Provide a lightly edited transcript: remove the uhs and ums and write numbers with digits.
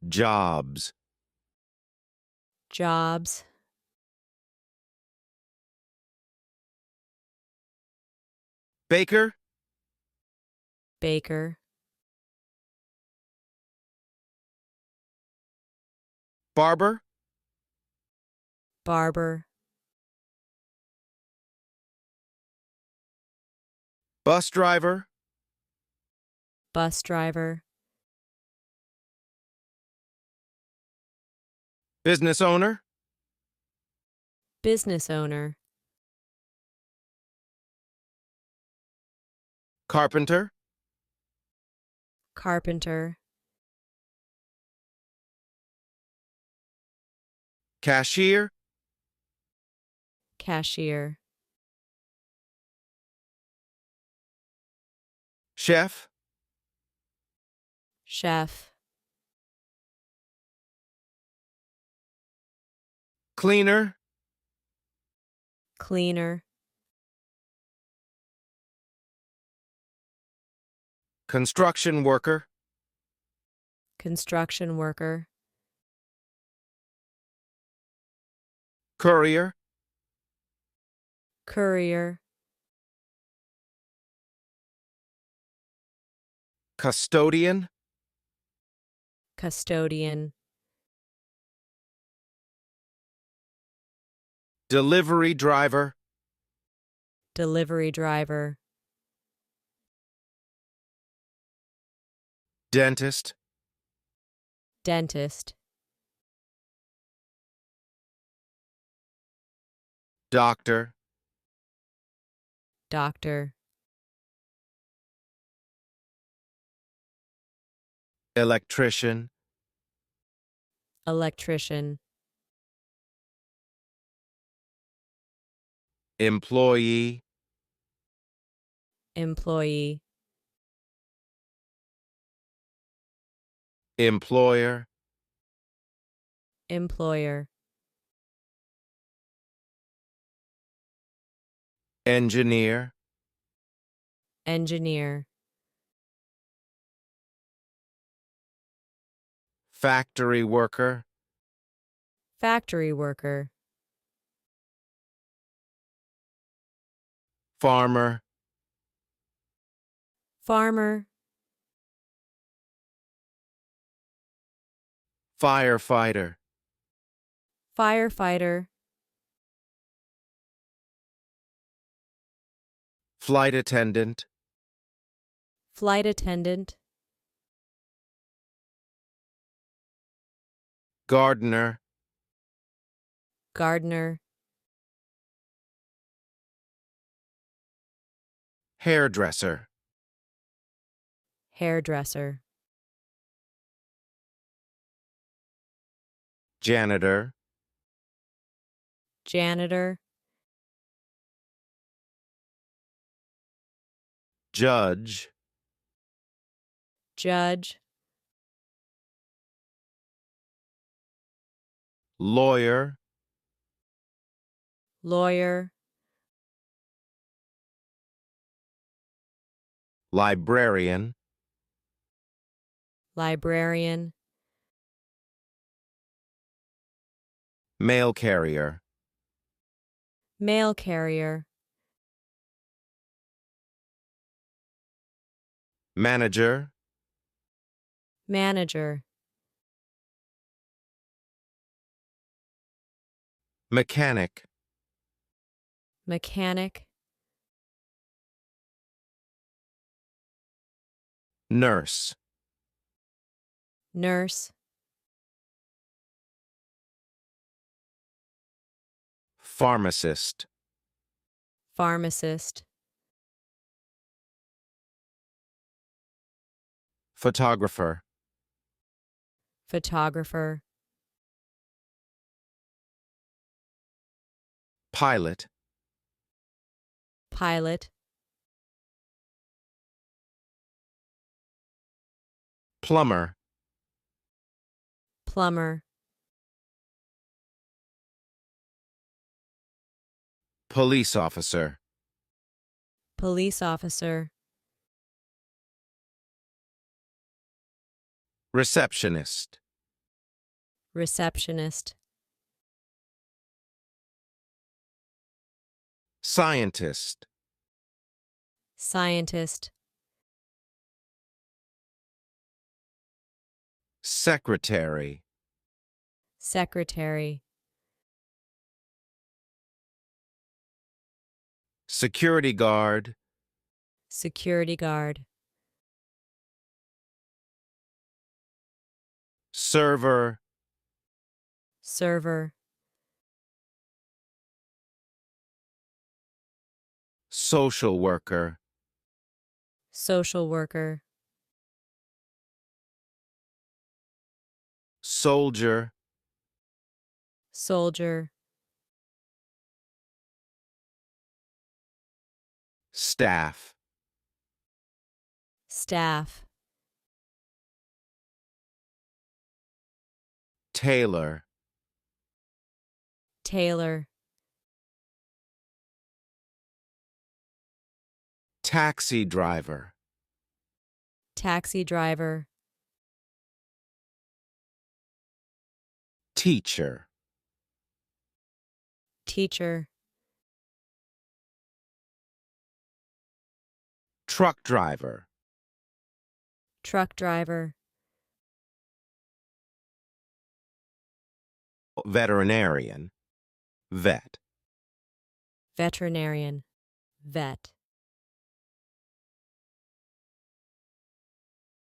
Jobs. Jobs. Baker. Baker. Barber. Barber. Bus driver. Bus driver. Business owner. Business owner. Carpenter. Carpenter. Cashier. Cashier. Chef. Chef. Cleaner. Cleaner. Construction worker. Construction worker. Courier. Courier. Custodian. Custodian. Delivery driver. Delivery driver. Dentist. Dentist. Doctor. Doctor. Electrician. Electrician. Employee. Employee. Employer. Employer. Engineer. Engineer. Factory worker. Factory worker. Farmer. Farmer. Firefighter. Firefighter. Flight attendant. Flight attendant. Gardener. Gardener. Hairdresser. Hairdresser. Janitor. Janitor. Judge. Judge. Lawyer. Lawyer. Librarian. Librarian. Mail carrier. Mail carrier. Manager. Manager. Mechanic. Mechanic. Nurse. Nurse. Pharmacist. Pharmacist. Photographer. Photographer. Pilot. Pilot. Plumber. Plumber. Police officer. Police officer. Receptionist. receptionist, scientist, scientist, secretary, secretary, security guard, security guard, server, server, social worker, social worker, soldier, soldier, staff, staff, tailor, tailor, taxi driver, taxi driver, teacher, teacher, truck driver, truck driver, veterinarian, vet, veterinarian, vet.